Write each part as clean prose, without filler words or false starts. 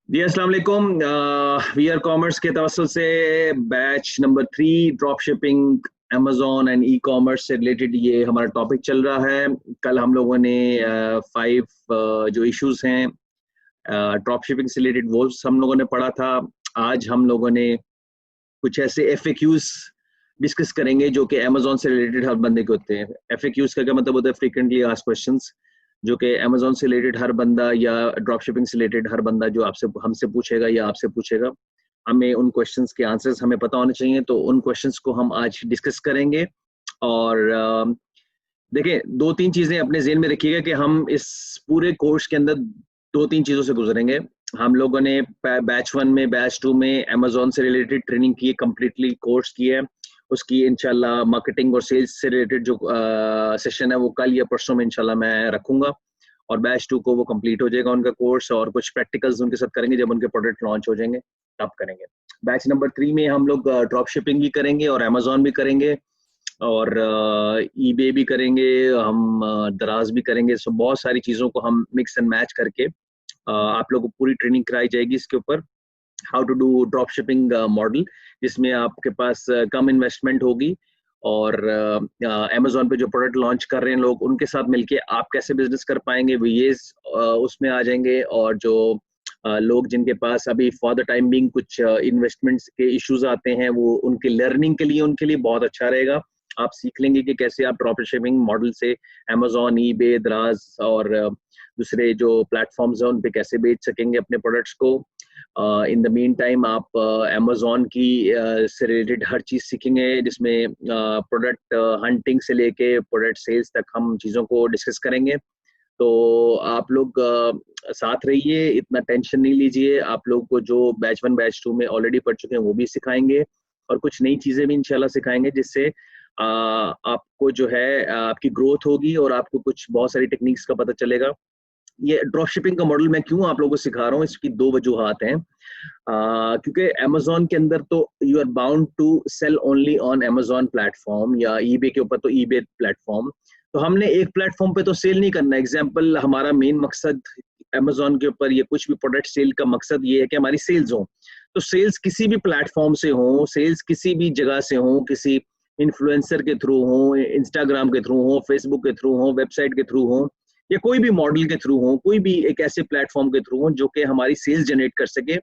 जी अस्सलाम वालेकुम। We are commerce के तवस्सुल से batch number 3 drop shipping Amazon and e commerce से रिलेटेड ये हमारा टॉपिक चल रहा है। कल हम लोगों ने 5 जो इश्यूज हैं ड्रॉप शिपिंग से रिलेटेड वो हम लोगों ने पढ़ा था। आज हम लोगों ने कुछ ऐसे एफएक्यूज डिस्कस करेंगे जो कि अमेजोन से रिलेटेड हर बंदे के होते हैं। एफएक्यूज का क्या मतलब होता है? फ्रीक्वेंटली आस्क्ड क्वेश्चंस, जो कि अमेजोन से रिलेटेड हर बंदा या ड्रॉप शिपिंग से रिलेटेड हर बंदा जो आपसे हमसे पूछेगा या आपसे पूछेगा, हमें उन क्वेश्चंस के आंसर्स हमें पता होने चाहिए। तो उन क्वेश्चंस को हम आज डिस्कस करेंगे। और देखिए, दो तीन चीजें अपने जेहन में रखिएगा कि हम इस पूरे कोर्स के अंदर दो तीन चीजों से गुजरेंगे। हम लोगों ने बैच 1 में, बैच 2 में अमेजोन से रिलेटेड ट्रेनिंग की है, कम्प्लीटली कोर्स की है। उसकी इंशाल्लाह मार्केटिंग और सेल्स से रिलेटेड जो सेशन है वो कल या परसों में इंशाल्लाह मैं रखूंगा। और बैच 2 को वो कंप्लीट हो जाएगा उनका कोर्स, और कुछ प्रैक्टिकल्स उनके साथ करेंगे जब उनके प्रोडक्ट लॉन्च हो जाएंगे तब करेंगे। बैच नंबर 3 में हम लोग ड्रॉप शिपिंग भी करेंगे और अमेजोन भी करेंगे और ईबे भी करेंगे, हम दराज भी करेंगे। सो बहुत सारी चीज़ों को हम मिक्स एंड मैच करके आप लोगों को पूरी ट्रेनिंग कराई जाएगी इसके ऊपर, how to do drop shipping model, जिसमें आपके पास कम इन्वेस्टमेंट होगी। और अमेजोन पे जो प्रोडक्ट लॉन्च कर रहे हैं लोग, उनके साथ मिलके आप कैसे बिजनेस कर पाएंगे वो ये उसमें आ जाएंगे। और जो लोग जिनके पास अभी फॉर द टाइम बिंग कुछ इन्वेस्टमेंट्स के इश्यूज आते हैं, वो उनके लर्निंग के लिए उनके लिए बहुत अच्छा रहेगा। आप सीख लेंगे कि कैसे आप ड्रॉप शिपिंग मॉडल से अमेजोन, ईबे, दराज और दूसरे जो प्लेटफॉर्म्स हैं उन पे कैसे बेच सकेंगे अपने प्रोडक्ट्स को। इन द मीन टाइम आप अमेजोन की से रिलेटेड हर चीज़ सीखेंगे, जिसमें प्रोडक्ट हंटिंग से लेके प्रोडक्ट सेल्स तक हम चीज़ों को डिस्कस करेंगे। तो आप लोग साथ रहिए, इतना टेंशन नहीं लीजिए। आप लोग को जो बैच 1 बैच 2 में ऑलरेडी पढ़ चुके हैं वो भी सिखाएंगे, और कुछ नई चीज़ें भी इंशाल्लाह सिखाएंगे, जिससे आपको जो है आपकी ग्रोथ होगी और आपको कुछ बहुत सारी टेक्निक्स का पता चलेगा। ये ड्रॉप शिपिंग का मॉडल मैं क्यों आप लोगों को सिखा रहा हूँ, इसकी दो वजूहात हैं। क्योंकि अमेजोन के अंदर तो you are bound to sell only on Amazon platform, या ईबे के ऊपर तो ईबे प्लेटफॉर्म। तो हमने एक प्लेटफॉर्म पे तो सेल नहीं करना। एग्जाम्पल, हमारा मेन मकसद अमेजोन के ऊपर ये कुछ भी प्रोडक्ट सेल का मकसद ये है कि हमारी सेल्स हो। तो सेल्स किसी भी प्लेटफॉर्म से हो, सेल्स किसी भी जगह से हो, किसी इन्फ्लुएंसर के थ्रू हो, इंस्टाग्राम के थ्रू हो, फेसबुक के थ्रू हो, वेबसाइट के थ्रू हो, या कोई भी मॉडल के थ्रू हो, कोई भी एक ऐसे प्लेटफॉर्म के थ्रू हो जो कि हमारी सेल्स जनरेट कर सके।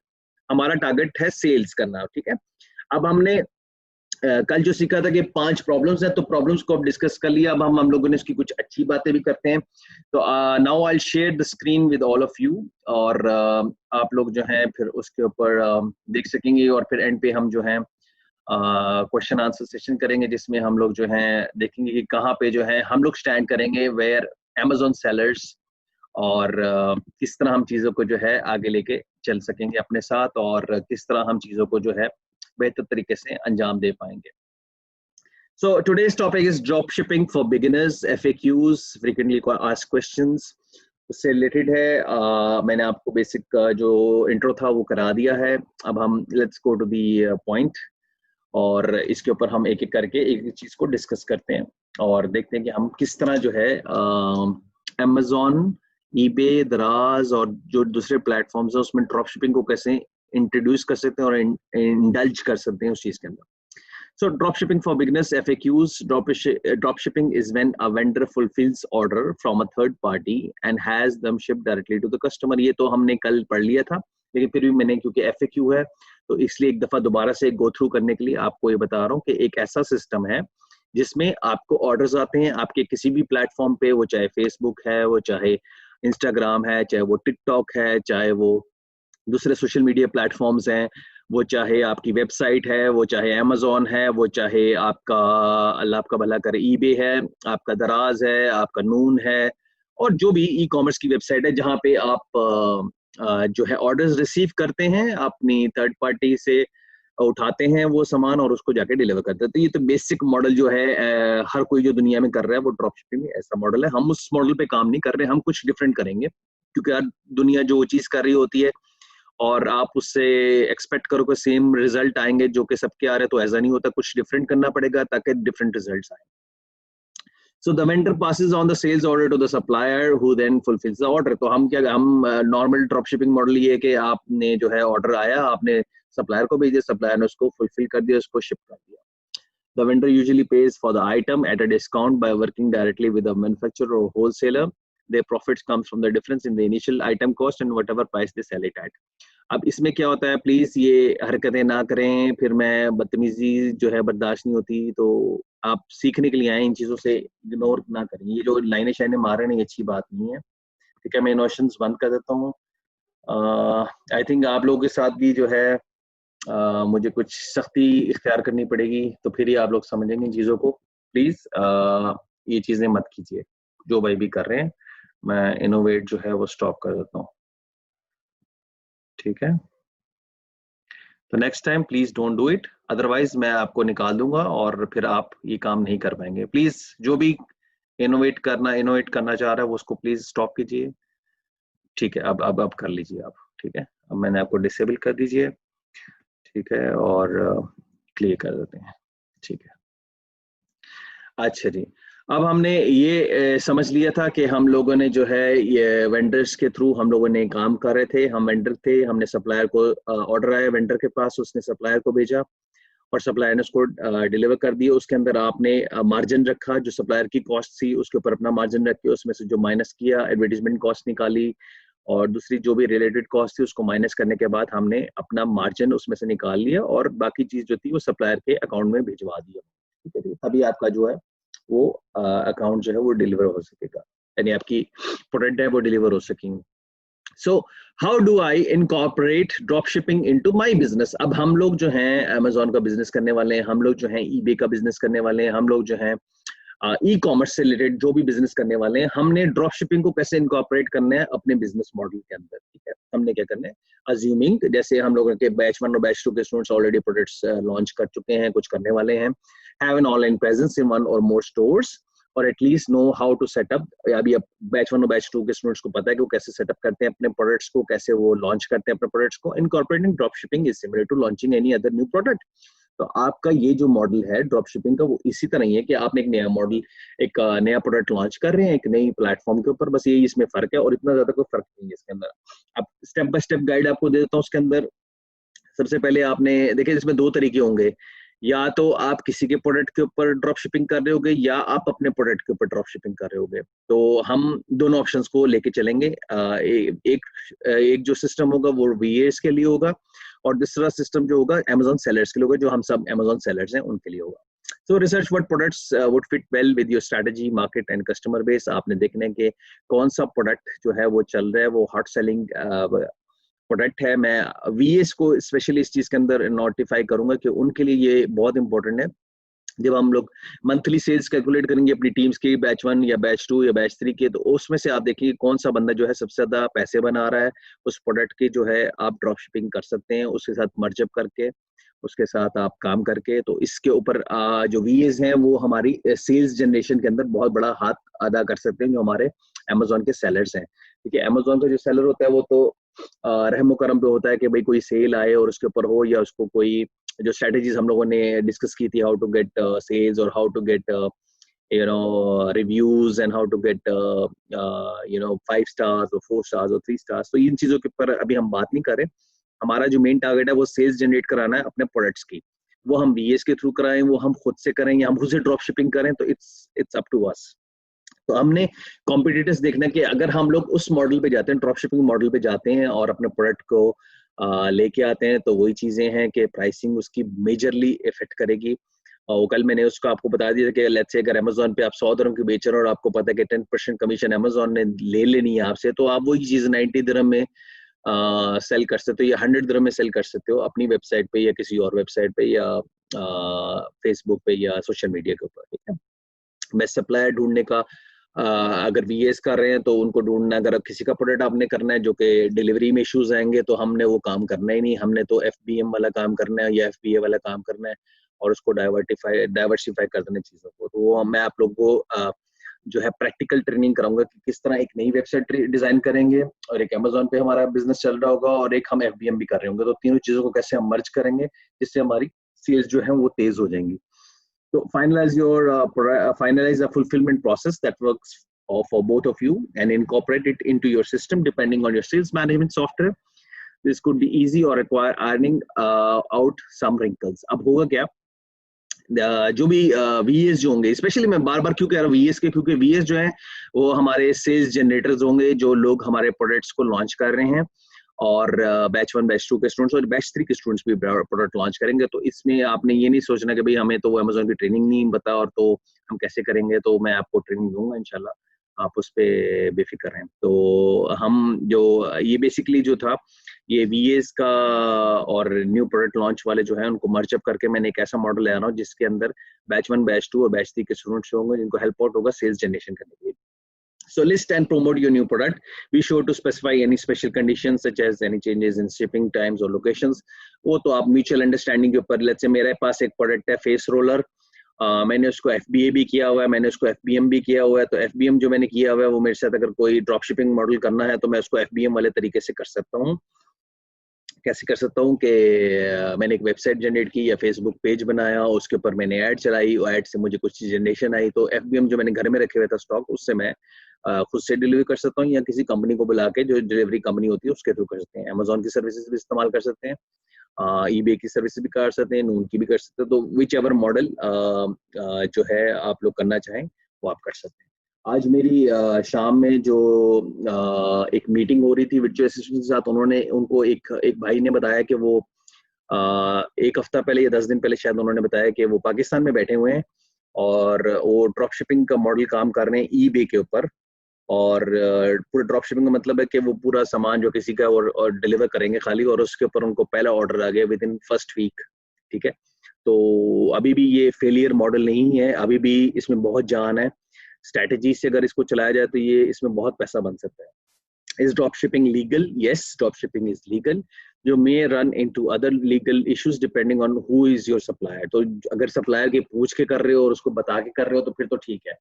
हमारा टारगेट है सेल्स करना, ठीक है। अब हमने कल जो सीखा था कि 5 प्रॉब्लम्स हैं, तो प्रॉब्लम्स को अब डिस्कस कर लिया। अब हम लोगों ने इसकी कुछ अच्छी बातें भी करते हैं। तो now I share the screen with all of you, और आप लोग जो हैं फिर उसके ऊपर देख सकेंगे, और फिर एंड पे हम जो हैं क्वेश्चन आंसर सेशन करेंगे, जिसमें हम लोग जो हैं देखेंगे कि कहाँ पे जो है हम लोग स्टैंड करेंगे, वेयर अमेजोन सेलर्स, और किस तरह हम चीज़ों को जो है आगे लेके चल सकेंगे अपने साथ, और किस तरह हम चीज़ों को जो है बेहतर तरीके से अंजाम दे पाएंगे। So today's topic is drop shipping for beginners, FAQs, frequently asked questions। उससे रिलेटेड है। मैंने आपको बेसिक जो इंट्रो था वो करा दिया है। अब हम let's go to the point, और इसके ऊपर हम एक एक करके एक एक चीज़ को डिस्कस करते हैं, और देखते हैं कि हम किस तरह जो है अमेजोन, ईबे, दराज और जो दूसरे प्लेटफॉर्म्स हैं उसमें ड्रॉप शिपिंग को कैसे इंट्रोड्यूस कर सकते हैं और इंडल्ज कर सकते हैं उस चीज़ के अंदर। So drop shipping for beginners, FAQs. Drop shipping is when a vendor fulfills order from a third party and has them shipped directly to the customer। ये तो हमने कल पढ़ लिया था, लेकिन फिर भी मैंने, क्योंकि FAQ है तो इसलिए एक दफ़ा दोबारा से गो थ्रू करने के लिए आपको ये बता रहा हूँ कि एक ऐसा सिस्टम है जिसमें आपको ऑर्डर्स आते हैं आपके किसी भी प्लेटफॉर्म पे, वो चाहे फेसबुक है, वो चाहे इंस्टाग्राम है, चाहे वो टिकटॉक है, चाहे वो दूसरे सोशल मीडिया प्लेटफॉर्म्स हैं, वो चाहे आपकी वेबसाइट है, वो चाहे अमेजोन है, वो चाहे आपका, अल्लाह आपका भला करे, ईबे है, आपका दराज है, आपका नून है, और जो भी ई कॉमर्स की वेबसाइट है जहाँ पे आप जो है ऑर्डर्स रिसीव करते हैं अपनी थर्ड पार्टी से, उठाते हैं वो सामान और उसको जाके डिलीवर करते हैं। तो ये तो बेसिक मॉडल जो है हर कोई जो दुनिया में कर रहा है वो ड्रॉप शिपिंग में ऐसा मॉडल है। हम उस मॉडल पे काम नहीं कर रहे, हम कुछ डिफरेंट करेंगे, क्योंकि यार दुनिया जो चीज़ कर रही होती है और आप उससे एक्सपेक्ट करो कि सेम रिजल्ट आएंगे जो कि सबके आ रहे हैं, तो ऐसा नहीं होता, कुछ डिफरेंट करना पड़ेगा ताकि डिफरेंट रिजल्ट्स आए। So the vendor passes on the sales order to the supplier who then fulfills the order. तो हम नॉर्मल ड्रॉप शिपिंग मॉडल ये है कि आपने जो है ऑर्डर आया, आपने सप्लायर को भेजा, सप्लायर ने उसको फुलफिल कर दिया, उसको शिप कर दिया. The vendor usually pays for the item at a discount by working directly with the manufacturer or wholesaler. Their profits comes from the difference in the initial item cost and whatever price they sell it at. अब इसमें क्या होता है, please ये हरकतें ना करें, फिर मैं बदतमीजी जो है बर्दाश्त नहीं होती. तो आप सीखने के लिए आए, इन चीजों से इग्नोर ना करें. ये जो लाइनें शाइनें मार रहे हैं, ये अच्छी बात नहीं है. ठीक है, मैं इनोशंस बंद कर देता हूँ. आई थिंक आप लोगों के साथ भी जो है मुझे कुछ सख्ती इख्तियार करनी पड़ेगी, तो फिर ही आप लोग समझेंगे इन चीज़ों को. प्लीज़ ये चीज़ें मत कीजिए, जो भाई भी कर रहे हैं. मैं इनोवेट जो है वो स्टॉप कर देता हूँ. ठीक है, तो next time please don't do it, otherwise मैं आपको निकाल दूंगा और फिर आप ये काम नहीं कर पाएंगे. प्लीज़ जो भी इनोवेट करना चाह रहा है वो उसको प्लीज़ स्टॉप कीजिए. ठीक है, अब कर लीजिए आप. ठीक है, अब मैंने आपको डिसेबल कर दीजिए. ठीक है, और क्लियर कर देते हैं. ठीक है, अच्छा जी. अब हमने ये समझ लिया था कि हम लोगों ने जो है ये वेंडर्स के थ्रू हम लोगों ने काम कर रहे थे. हम वेंडर थे, हमने सप्लायर को ऑर्डर आया वेंडर के पास, उसने सप्लायर को भेजा और सप्लायर ने उसको डिलीवर कर दिया. उसके अंदर आपने मार्जिन रखा, जो सप्लायर की कॉस्ट थी उसके ऊपर अपना मार्जिन रख के उसमें से जो माइनस किया, एडवर्टीजमेंट कॉस्ट निकाली और दूसरी जो भी रिलेटेड कॉस्ट थी उसको माइनस करने के बाद हमने अपना मार्जिन उसमें से निकाल लिया और बाकी चीज जो थी वो सप्लायर के अकाउंट में भिजवा दिया. ठीक है, तभी आपका जो है वो अकाउंट जो है वो डिलीवर हो सकेगा, यानी आपकी प्रोडक्ट है वो डिलीवर हो सकेंगे. So how do I incorporate drop shipping into my business. अब हम लोग जो हैं अमेजोन का बिजनेस करने वाले हैं, हम लोग जो हैं ईबे का बिजनेस करने वाले हैं, हम लोग जो हैं ई कॉमर्स से रिलेटेड जो भी बिजनेस करने वाले हैं, हमने ड्रॉप शिपिंग को कैसे इनकॉर्पोरेट करना है अपने बिजनेस मॉडल के अंदर. ठीक है, हमने क्या करना है, अज्यूमिंग जैसे हम लोगों के बैच 1 और बैच 2 के स्टूडेंट्स ऑलरेडी प्रोडक्ट्स लॉन्च कर चुके हैं, कुछ करने वाले हैं, have an online presence in 1 or more stores और at least know how to set up. अभी अब बैच 1 और बैच 2 के स्टूडेंट्स को पता है कि वो कैसे सेटअप करते हैं अपने प्रोडक्ट्स को, कैसे वो लॉन्च करते हैं अपने प्रोडक्ट्स को. Incorporating drop shipping is similar to launching any other new product. तो आपका ये जो मॉडल है ड्रॉप शिपिंग का वो इसी तरह ही है कि आपने एक नया मॉडल, एक नया प्रोडक्ट लॉन्च कर रहे हैं एक नई प्लेटफॉर्म के ऊपर, बस यही इसमें फर्क है और इतना ज्यादा कोई फर्क नहीं है इसके अंदर. अब स्टेप बाय स्टेप गाइड आपको दे देता हूँ. उसके अंदर सबसे पहले आपने देखिए इसमें 2 तरीके होंगे, या तो आप किसी के प्रोडक्ट के ऊपर ड्रॉप शिपिंग कर रहे होगे या आप अपने प्रोडक्ट के ऊपर ड्रॉप शिपिंग कर रहे होगे. तो हम दोनों ऑप्शंस को लेके चलेंगे. एक जो सिस्टम होगा वो वीएस के लिए होगा और दूसरा सिस्टम जो होगा अमेजोन सेलर्स के लिए होगा, जो हम सब अमेजोन सेलर्स हैं उनके लिए होगा. So research what products would fit well with your strategy, market and customer base. आपने देखना है कि कौन सा प्रोडक्ट जो है वो चल रहा है, वो हॉट सेलिंग प्रोडक्ट है. मैं वीएस को स्पेशली इस चीज के अंदर नोटिफाई करूंगा कि उनके लिए ये बहुत इंपॉर्टेंट है. जब हम लोग मंथली सेल्स कैलकुलेट करेंगे अपनी टीम्स की, बैच 1 या बैच 2 या बैच 3 के, तो उसमें से आप देखिए कौन सा बंदा जो है सबसे ज्यादा पैसे बना रहा है, उस प्रोडक्ट की जो है आप ड्रॉप शिपिंग कर सकते हैं, उसके साथ मर्जअप करके, उसके साथ आप काम करके. तो इसके ऊपर जो वीएस हैं वो हमारी सेल्स जनरेशन के अंदर बहुत बड़ा हाथ अदा कर सकते हैं, जो हमारे अमेजोन के सेलर्स हैं. ठीक है, अमेजोन का जो सेलर होता है वो तो रहमो करम पे होता है कि भाई कोई सेल आए और उसके ऊपर हो, या उसको कोई जो स्ट्रेटेजीज हम लोगों ने डिस्कस की थी, हाउ टू गेट सेल्स और how to get reviews and how to get 5 stars और 4 स्टार्स और 3 स्टार्स. तो इन चीजों के ऊपर अभी हम बात नहीं कर रहे. हमारा जो मेन टारगेट है वो सेल्स जनरेट कराना है अपने प्रोडक्ट्स की. वो हम बीएस के थ्रू कराएं, वो हम खुद से करें या हम खुद से ड्रॉप शिपिंग करें, तो इट्स अप टू अस. तो हमने कॉम्पिटिटर्स देखना कि अगर हम लोग उस मॉडल पे जाते हैं, ड्रॉप शिपिंग मॉडल पे जाते हैं और अपने प्रोडक्ट को लेके आते हैं, तो वही चीजें हैं कि प्राइसिंग उसकी मेजरली इफेक्ट करेगी. और कल मैंने उसको आपको बता दिया कि लेट्स से अगर अमेजोन पे आप 100 दिरहम की बेच रहे हो और आपको पता है कि 10% कमीशन अमेजोन ने ले लेनी है आपसे, तो आप वही चीज 90 दिरहम में सेल कर सकते हो या 100 दिरहम में सेल कर सकते हो अपनी वेबसाइट पे या किसी और वेबसाइट पे या फेसबुक पे या सोशल मीडिया के ऊपर. ठीक है, मैं सप्लायर ढूंढने का अगर वीएस कर रहे हैं तो उनको ढूंढना, अगर किसी का प्रोडक्ट आपने करना है जो कि डिलीवरी में इश्यूज आएंगे तो हमने वो काम करना ही नहीं. हमने तो एफबीएम वाला काम करना है या एफबीए वाला काम करना है और उसको डाइवर्सिफाई कर देना चीजों को. तो वो मैं आप लोग को जो है प्रैक्टिकल ट्रेनिंग कराऊंगा कि किस तरह एक नई वेबसाइट डिजाइन करेंगे और एक अमेजोन पे हमारा बिजनेस चल रहा होगा और एक हम एफबीएम भी कर रहे होंगे. तो तीनों चीजों को कैसे हम मर्ज करेंगे जिससे हमारी सेल्स जो है वो तेज हो जाएंगी. So finalize a fulfillment process that works for both of you and incorporate it into your system depending on your sales management software. This could be easy or require ironing out some wrinkles. अब होगा क्या, जो भी VS जो होंगे, specially मैं बार बार क्यों कह रहा हूँ VS के, क्योंकि VS जो है वो हमारे सेल्स जनरेटर्स होंगे जो लोग हमारे प्रोडक्ट्स को लॉन्च कर रहे हैं, और बैच 1 बैच 2 के स्टूडेंट्स और बैच 3 के स्टूडेंट्स भी प्रोडक्ट लॉन्च करेंगे। तो इसमें आपने ये नहीं सोचना कि भाई हमें तो अमेजोन की ट्रेनिंग नहीं पता और तो हम कैसे करेंगे, तो मैं आपको ट्रेनिंग दूंगा इंशाल्लाह, आप उस पर बेफिक्र रहें। तो हम जो ये बेसिकली जो था ये VAs का और न्यू प्रोडक्ट लॉन्च वाले जो है उनको मर्ज अप करके मैंने एक ऐसा मॉडल ले आ रहा हूँ जिसके अंदर बैच 1 बैच 2 और बैच 3 के स्टूडेंट्स होंगे जिनको हेल्प आउट होगा सेल्स जनरेशन करने के लिए। So list and promote your new product. Be sure to specify any special conditions such as any changes in shipping times or locations. वो तो आप mutual understanding के ऊपर, let's say मेरे पास एक प्रोडक्ट है फेस रोलर, मैंने उसको FBA भी किया हुआ है, मैंने उसको FBM भी किया हुआ है। तो FBM जो मैंने किया हुआ है वो मेरे साथ अगर कोई ड्रॉप शिपिंग मॉडल करना है तो मैं उसको FBM वाले तरीके से कर सकता हूँ। कैसे कर सकता हूँ कि मैंने एक वेबसाइट जनरेट की या फेसबुक पेज बनाया, उसके ऊपर मैंने ऐड चलाई, ऐड से मुझे कुछ जनरेशन आई, तो FBM जो मैंने घर में रखे हुए था स्टॉक, उससे मैं खुद से डिलीवरी कर सकता हूँ या किसी कंपनी को बुला के जो डिलीवरी कंपनी होती है उसके थ्रू कर सकते हैं। अमेजोन की सर्विसेज भी इस्तेमाल कर सकते हैं, eBay की सर्विसेज भी कर सकते हैं, नून की भी कर सकते हैं। तो विच एवर मॉडल जो है आप लोग करना चाहें वो आप कर सकते हैं। आज मेरी शाम में जो एक मीटिंग हो रही थी वर्चुअल असिस्टेंट के साथ, उन्होंने उनको एक भाई ने बताया कि वो एक हफ्ता पहले या 10 दिन पहले शायद उन्होंने बताया कि वो पाकिस्तान में बैठे हुए हैं और वो ड्रॉप शिपिंग का मॉडल काम कर रहे हैं eBay के ऊपर, और पूरे ड्रॉप शिपिंग का मतलब है कि वो पूरा सामान जो किसी का और डिलीवर करेंगे खाली, और उसके ऊपर उनको पहला ऑर्डर आ गया विद इन फर्स्ट वीक। ठीक है, तो अभी भी ये फेलियर मॉडल नहीं है, अभी भी इसमें बहुत जान है। स्ट्रैटेजी से अगर इसको चलाया जाए तो ये इसमें बहुत पैसा बन सकता है। Is drop shipping legal? Yes, drop shipping is legal. You may run into other legal issues depending on who is your supplier. तो अगर सप्लायर के पूछ के कर रहे हो और उसको बता के कर रहे हो तो फिर तो ठीक है,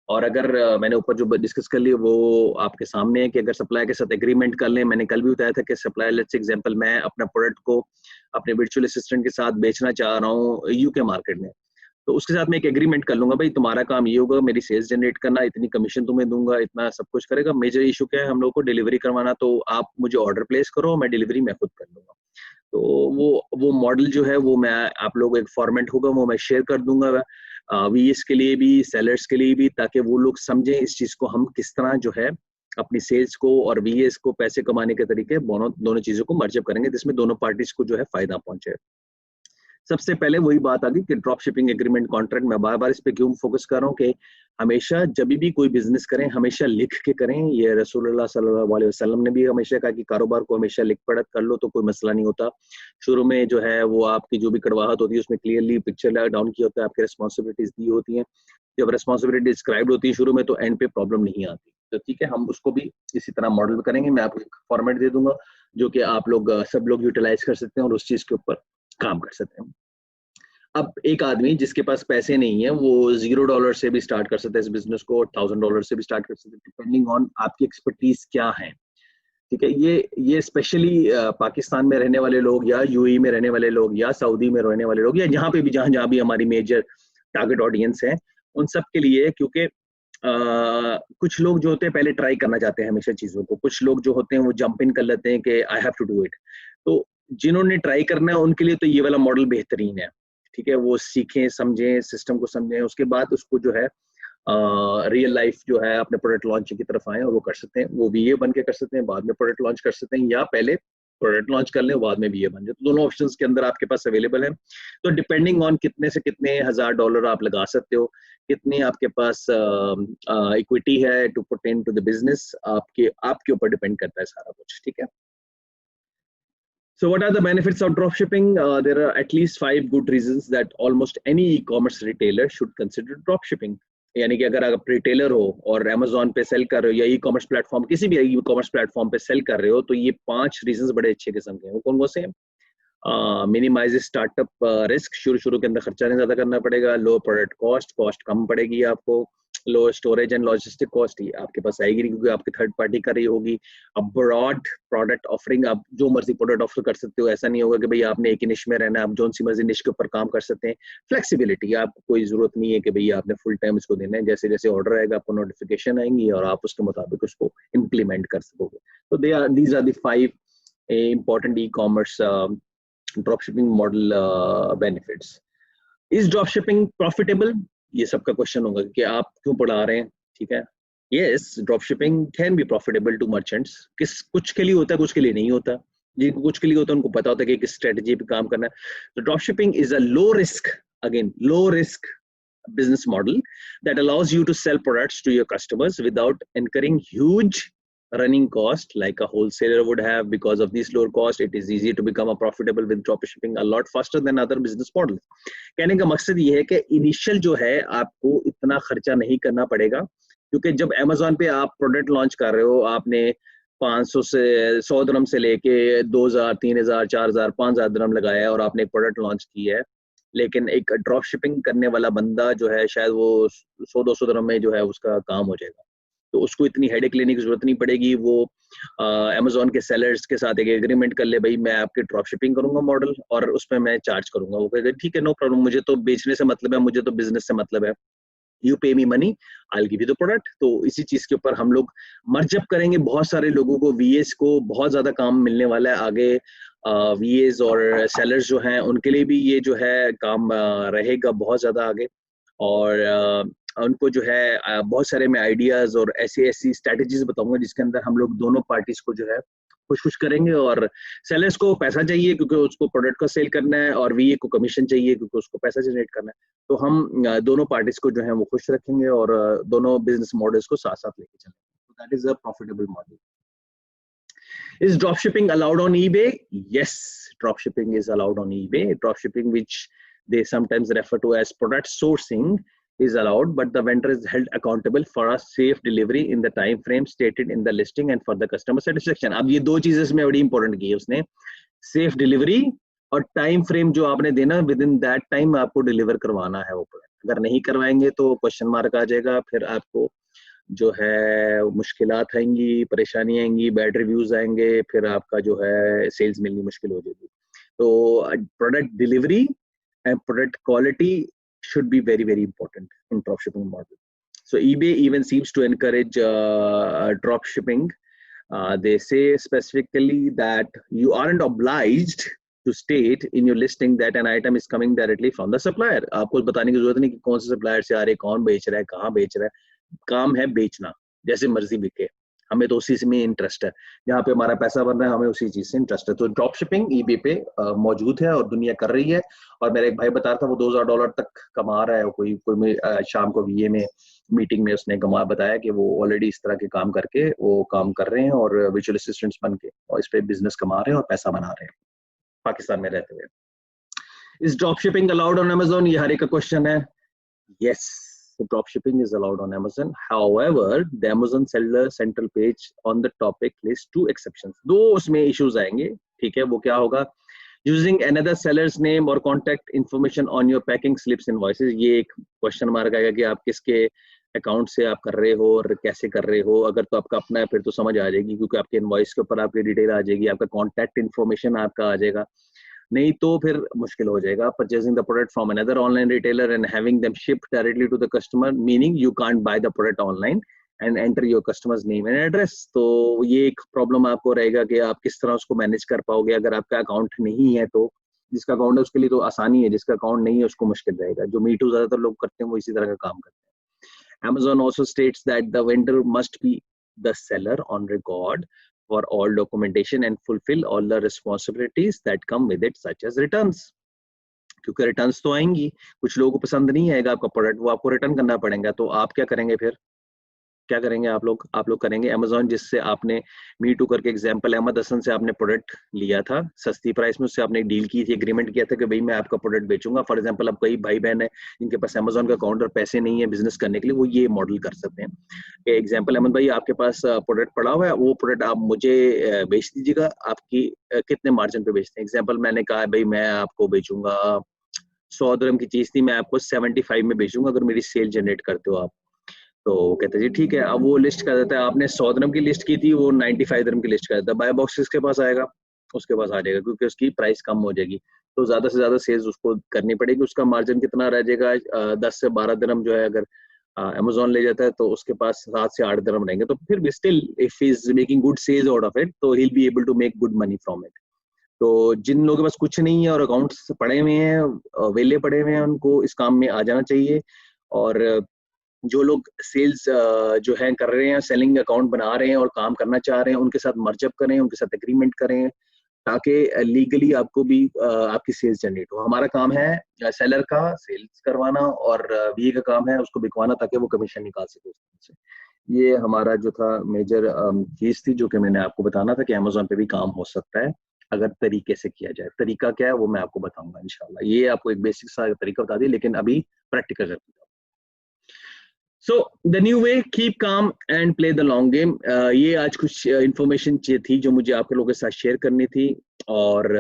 और अगर मैंने ऊपर जो डिस्कस कर लिया वो आपके सामने है कि अगर सप्लायर के साथ एग्रीमेंट कर लें, मैंने कल भी बताया था कि सप्लायर, लेट्स एग्जांपल मैं अपना प्रोडक्ट को अपने वर्चुअल असिस्टेंट के साथ बेचना चाह रहा हूँ यूके मार्केट में, तो उसके साथ मैं एक एग्रीमेंट कर लूंगा, भाई तुम्हारा काम ये होगा, मेरी सेल्स जनरेट करना, इतनी कमीशन तुम्हें दूंगा, इतना सब कुछ करेगा। मेजर इशू क्या है, हम लोग को डिलीवरी करवाना, तो आप मुझे ऑर्डर प्लेस करो, मैं डिलीवरी मैं खुद कर लूंगा। तो वो मॉडल जो है वो मैं आप लोग एक फॉर्मेट होगा वो मैं शेयर कर दूंगा VS के लिए भी, सेलर्स के लिए भी, ताकि वो लोग समझें इस चीज को हम किस तरह जो है अपनी सेल्स को और VS को पैसे कमाने के तरीके दोनों चीजों को मर्ज अप करेंगे जिसमें दोनों पार्टीज को जो है फायदा पहुंचे। सबसे पहले वही बात आ गई कि ड्रॉप शिपिंग एग्रीमेंट कॉन्ट्रैक्ट, मैं बार बार इस पे क्यों फोकस कर रहा हूँ कि हमेशा जब भी कोई बिजनेस करें हमेशा लिख के करें। ये रसूलुल्लाह सल्लल्लाहु अलैहि वसल्लम ने भी हमेशा कहा कि कारोबार को हमेशा लिख पढ़ कर लो तो कोई मसला नहीं होता। शुरू में जो है वो आपकी जो भी कड़वाहट होती है उसमें क्लियरली पिक्चर डाउन किया होता है, आपकी रिस्पॉन्सिबिलिटीज दी होती हैं। जब रिस्पॉन्सिबिलिटी डिस्क्राइब होती है शुरू में तो एंड पे प्रॉब्लम नहीं आती। तो ठीक है, हम उसको भी इसी तरह मॉडल करेंगे। मैं आपको एक फॉर्मेट दे दूंगा जो कि आप लोग सब लोग यूटिलाइज कर सकते हैं और उस चीज के ऊपर काम कर सकते हैं। अब एक आदमी जिसके पास पैसे नहीं है वो $0 से भी स्टार्ट कर सकता है इस बिजनेस को, और $1000 से भी स्टार्ट कर सकते हैं, डिपेंडिंग ऑन आपकी एक्सपर्टीज क्या है। ठीक है, ये स्पेशली पाकिस्तान में रहने वाले लोग या UAE में रहने वाले लोग या सऊदी में रहने वाले लोग या जहाँ पे भी जहाँ भी हमारी मेजर टारगेट ऑडियंस है उन सब के लिए, क्योंकि कुछ लोग जो होते हैं पहले ट्राई करना चाहते हैं हमेशा चीजों को, कुछ लोग जो होते हैं वो जंप इन कर लेते हैं कि I have to do it. तो जिन्होंने ट्राई करना है उनके लिए तो ये वाला मॉडल बेहतरीन है। ठीक है, वो सीखें, समझें, सिस्टम को समझें, उसके बाद उसको जो है रियल लाइफ जो है अपने प्रोडक्ट लॉन्च की तरफ आए और वो कर सकते हैं। वो VA बन के कर सकते हैं, बाद में प्रोडक्ट लॉन्च कर सकते हैं, या पहले प्रोडक्ट लॉन्च कर लें बाद में VA बन जाए। तो दोनों ऑप्शंस के अंदर आपके पास अवेलेबल है। तो डिपेंडिंग ऑन कितने से कितने $1000 आप लगा सकते हो, कितनी आपके पास इक्विटी है to put in to the business, आपके ऊपर डिपेंड करता है सारा कुछ। ठीक है, so what are the benefits of dropshipping? There are at least 5 good reasons that almost any e-commerce retailer should consider dropshipping. यानी कि अगर आप रिटेलर हो और Amazon पे सेल कर रहे हो या ई-कॉमर्स प्लेटफॉर्म, किसी भी ई-कॉमर्स प्लेटफॉर्म पे सेल कर रहे हो, तो ये 5 रीजंस बड़े अच्छे किस्म के हैं। वो कौन से हैं? मिनिमाइज स्टार्टअप रिस्क, शुरू के अंदर खर्चा नहीं ज्यादा करना पड़ेगा। लो प्रोडक्ट कॉस्ट कम पड़ेगी आपको। लो स्टोरेज एंड लॉजिस्टिक कॉस्ट ही आपके पास आएगी क्योंकि आपकी थर्ड पार्टी कर रही होगी। अब ब्रॉड प्रोडक्ट ऑफरिंग, आप जो मर्जी प्रोडक्ट ऑफर कर सकते हो, ऐसा नहीं होगा कि भाई आपने एक ही निश में रहना है, आप जोन सी मर्जी निश के ऊपर काम कर सकते हैं। फ्लेक्सिबिलिटी, आपको कोई जरूरत नहीं है कि भाई आपने फुल टाइम इसको देना है, जैसे जैसे ऑर्डर आएगा आपको नोटिफिकेशन आएंगी और आप उसके मुताबिक उसको इम्प्लीमेंट कर सकोगे। तो these are the 5 important e-commerce drop shipping model benefits. Is drop shipping profitable, ये सबका क्वेश्चन होगा कि आप क्यों पढ़ा रहे हैं, ठीक है। Yes, drop shipping can be profitable to merchants. किस कुछ के लिए होता है, कुछ के लिए नहीं होता। जिनको कुछ के लिए होता है उनको पता होता है कि किस स्ट्रेटजी पे काम करना है। तो drop shipping is a low risk, again low risk business model that allows you to sell products to your customers without incurring huge running cost like a wholesaler would have. Because of these lower cost, it is easy to become a profitable with drop shipping a lot faster than other business models. कहने का मकसद ये है कि initial जो है आपको इतना खर्चा नहीं करना पड़ेगा, क्योंकि जब Amazon पे आप प्रोडक्ट लॉन्च कर रहे हो, आपने 500 से 100 दिरहम से लेके 2000 3000 4000 5000 दिरहम लगाया है और आपने एक प्रोडक्ट लॉन्च की है। लेकिन एक ड्रॉप शिपिंग करने वाला बंदा जो है शायद वो 100-200 दिरहम में जो है उसका काम हो जाएगा, तो उसको इतनी हेडेक लेने की जरूरत नहीं पड़ेगी। वो अमेजोन के सेलर्स के साथ एक एग्रीमेंट कर ले, भाई मैं आपके ड्रॉप शिपिंग करूंगा मॉडल और उसमें मैं चार्ज करूंगा। वो कहेगा ठीक है, नो प्रॉब्लम, मुझे तो बेचने से मतलब है, मुझे तो बिजनेस से मतलब है, यू पे me money, I give you the product. तो इसी चीज के ऊपर हम लोग मर्ज अप करेंगे। बहुत सारे लोगों को वीएस को बहुत ज्यादा काम मिलने वाला है आगे। वीएस और सेलर्स जो हैं उनके लिए भी ये जो है काम रहेगा बहुत ज्यादा आगे। और उनको जो है बहुत सारे मैं आइडियाज और ऐसी ऐसी स्ट्रेटजीज बताऊंगा जिसके अंदर हम लोग दोनों पार्टीज को जो है खुश खुश करेंगे। और सेलर्स को पैसा चाहिए क्योंकि उसको प्रोडक्ट को सेल करना है, और वीए को कमीशन चाहिए क्योंकि उसको पैसा जनरेट करना है। तो हम दोनों पार्टीज को जो है वो खुश रखेंगे और दोनों बिजनेस मॉडल्स को साथ साथ लेके चलेंगे। तो that is a profitable model. Is dropshipping allowed on eBay? Yes, dropshipping is allowed on eBay. Dropshipping, which they sometimes refer to as product sourcing, is allowed, but the vendor is held accountable for a safe delivery in the time frame stated in the listing and for the customer satisfaction. अब ये दो चीजें इसमें बड़ी important की है उसने, safe delivery और टाइम फ्रेम जो आपने देना, विद इन दैट टाइम आपको डिलीवर करवाना है वो प्रोडक्ट। अगर नहीं करवाएंगे तो क्वेश्चन मार्क आ जाएगा, फिर आपको जो है मुश्किलात आएंगी, परेशानी आएंगी, बैड रिव्यूज आएंगे, फिर आपका जो है सेल्स मिलनी मुश्किल हो जाएगी। तो product delivery and product quality should be very very important in drop shipping model. So eBay even seems to encourage drop shipping. They say specifically that you aren't obliged to state in your listing that an item is coming directly from the supplier. आपको बताने की जरूरत नहीं कि कौन से supplier से आ रहे, कौन बेच रहा है, कहाँ बेच रहा है। काम है बेचना, जैसे मर्जी बिके, हमें तो उसी में इंटरेस्ट है, जहाँ पे हमारा पैसा बन रहा है हमें उसी चीज से इंटरेस्ट है। तो ड्रॉप शिपिंग ईबे पे मौजूद है और दुनिया कर रही है। और मेरा एक भाई बता रहा था वो $2000 तक कमा रहा है। कोई शाम को वीए में मीटिंग में उसने बताया कि वो ऑलरेडी इस तरह के काम करके वो काम कर रहे हैं और विजुअल असिस्टेंट्स बन के और इस पे बिजनेस कमा रहे हैं और पैसा बना रहे हैं पाकिस्तान में रहते हुए। Is drop shipping allowed on Amazon, ये हर एक का क्वेश्चन है। Yes, so drop shipping is allowed on Amazon. However, the Amazon seller central page on the topic lists 2 exceptions. दो उसमें issues आएंगे, ठीक है। वो क्या होगा? Using another seller's name or contact information on your packing slips invoices. ये एक क्वेश्चन मार्क आएगा कि आप किसके अकाउंट से आप कर रहे हो और कैसे कर रहे हो। अगर तो आपका अपना है फिर तो समझ आ जाएगी, क्योंकि आपके इनवॉइस के ऊपर आपकी डिटेल आ जाएगी, आपका कॉन्टैक्ट इन्फॉर्मेशन आपका आ जाएगा। नहीं तो फिर मुश्किल हो जाएगा। Purchasing the product from another online retailer and having them shipped directly to the customer, meaning you can't buy the product online and enter your customer's name and address. तो ये एक प्रॉब्लम आपको रहेगा कि आप किस तरह उसको मैनेज कर पाओगे अगर आपका अकाउंट नहीं है। तो जिसका अकाउंट है उसके लिए तो आसानी है, जिसका अकाउंट नहीं है उसको मुश्किल रहेगा। जो मीटू ज्यादातर लोग करते हैं वो इसी तरह का काम करते हैं। Amazon also states that the vendor must be the seller on record for all documentation and fulfill all the responsibilities that come with it, such as returns. क्योंकि रिटर्न्स तो आएंगी, कुछ लोगों को पसंद नहीं आएगा आपका प्रोडक्ट, वो आपको रिटर्न करना पड़ेगा। तो आप क्या करेंगे फिर? क्या करेंगे आप लोग करेंगे अमेजोन, जिससे आपने मी टू करके एग्जांपल अहमद हसन से आपने प्रोडक्ट लिया था सस्ती प्राइस में, उससे आपने डील की थी, एग्रीमेंट किया था कि भाई मैं आपका प्रोडक्ट बेचूंगा। फॉर एग्जांपल अब कई भाई बहन है जिनके पास अमेजोन का अकाउंट और पैसे नहीं है बिजनेस करने के लिए, वो ये मॉडल कर सकते हैं। एग्जाम्पल अहमद भाई आपके पास प्रोडक्ट पड़ा हुआ है, वो प्रोडक्ट आप मुझे बेच दीजिएगा, आपकी कितने मार्जिन पे बेचते हैं। एग्जाम्पल मैंने कहा भाई मैं आपको बेचूंगा 100 दिरहम की चीज थी, मैं आपको 75 में बेचूंगा अगर मेरी सेल जनरेट करते हो आप। तो वो कहते हैं जी ठीक है, अब वो लिस्ट कर देता है, आपने 100 दिरहम की लिस्ट की थी, वो 95 दिरहम की लिस्ट कर देता है, बाय बॉक्स किसके पास आएगा? उसके पास आ जाएगा, क्योंकि उसकी प्राइस कम हो जाएगी। तो ज़्यादा से ज़्यादा सेल्स उसको करनी पड़ेगी, उसका मार्जिन कितना रह जाएगा? 10 से 12 दिरहम जो है, अगर अमेज़न ले जाता है तो उसके पास 7 से 8 दिरहम रहेंगे, तो फिर भी still if he is making good sales out of it, तो he will be able to make good money from it. तो जिन लोगों के पास कुछ नहीं है और अकाउंट्स पड़े हुए हैं, वेले पड़े हुए हैं, उनको इस काम में आ जाना चाहिए। और जो लोग सेल्स जो है कर रहे हैं, सेलिंग अकाउंट बना रहे हैं और काम करना चाह रहे हैं, उनके साथ मर्जअप करें, उनके साथ एग्रीमेंट करें, ताकि लीगली आपको भी आपकी सेल्स जनरेट हो। हमारा काम है सेलर का सेल्स करवाना, और वीए का काम है उसको बिकवाना, ताकि वो कमीशन निकाल सके उससे। ये हमारा जो था मेजर चीज थी, जो कि मैंने आपको बताना था कि अमेज़न पे भी काम हो सकता है अगर तरीके से किया जाए। तरीका क्या है वो मैं आपको बताऊंगा इंशाल्लाह। ये आपको एक बेसिक सा तरीका बता दिया, लेकिन अभी प्रैक्टिकल करते हैं। So the new way, keep calm and play the long game. ये आज कुछ इंफॉर्मेशन थी जो मुझे आप लोगों के साथ शेयर करनी थी। और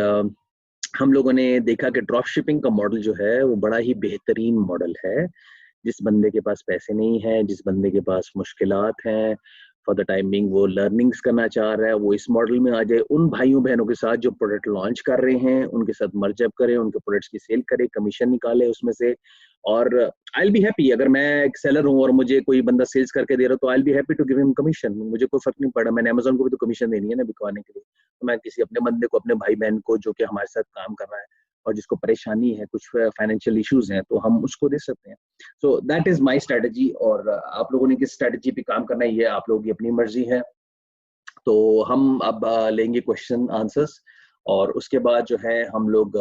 हम लोगों ने देखा कि ड्रॉप शिपिंग का मॉडल जो है वो बड़ा ही बेहतरीन मॉडल है। जिस बंदे के पास पैसे नहीं है, जिस बंदे के पास मुश्किलात हैं, फॉर द टाइम बिंग वो लर्निंग्स करना चाह रहा है, वो इस मॉडल में आ जाए। उन भाइयों बहनों के साथ जो प्रोडक्ट लॉन्च कर रहे हैं, उनके साथ मर्जअप करें, उनके प्रोडक्ट्स की सेल करें, कमीशन निकाले उसमें से। और आई विल बी हैप्पी, अगर मैं एक सेलर हूँ और मुझे कोई बंदा सेल्स करके दे रहा, तो I will be happy to give him commission. मुझे कोई फर्क नहीं पड़ा, मैंने अमेज़न को भी तो कमीशन देनी है ना बिकवाने के लिए। तो मैं किसी अपने बंदे को, अपने भाई बहन को जो कि हमारे साथ काम कर रहा है और जिसको परेशानी है, कुछ फाइनेंशियल इश्यूज हैं, तो हम उसको दे सकते हैं। So that is my strategy. और आप लोगों ने किस स्ट्रेटजी पे काम करना है, ये आप लोगों की अपनी मर्जी है। तो हम अब लेंगे क्वेश्चन आंसर्स, और उसके बाद जो है हम लोग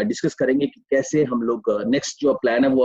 डिस्कस करेंगे कि कैसे हम लोग नेक्स्ट जो प्लान है वो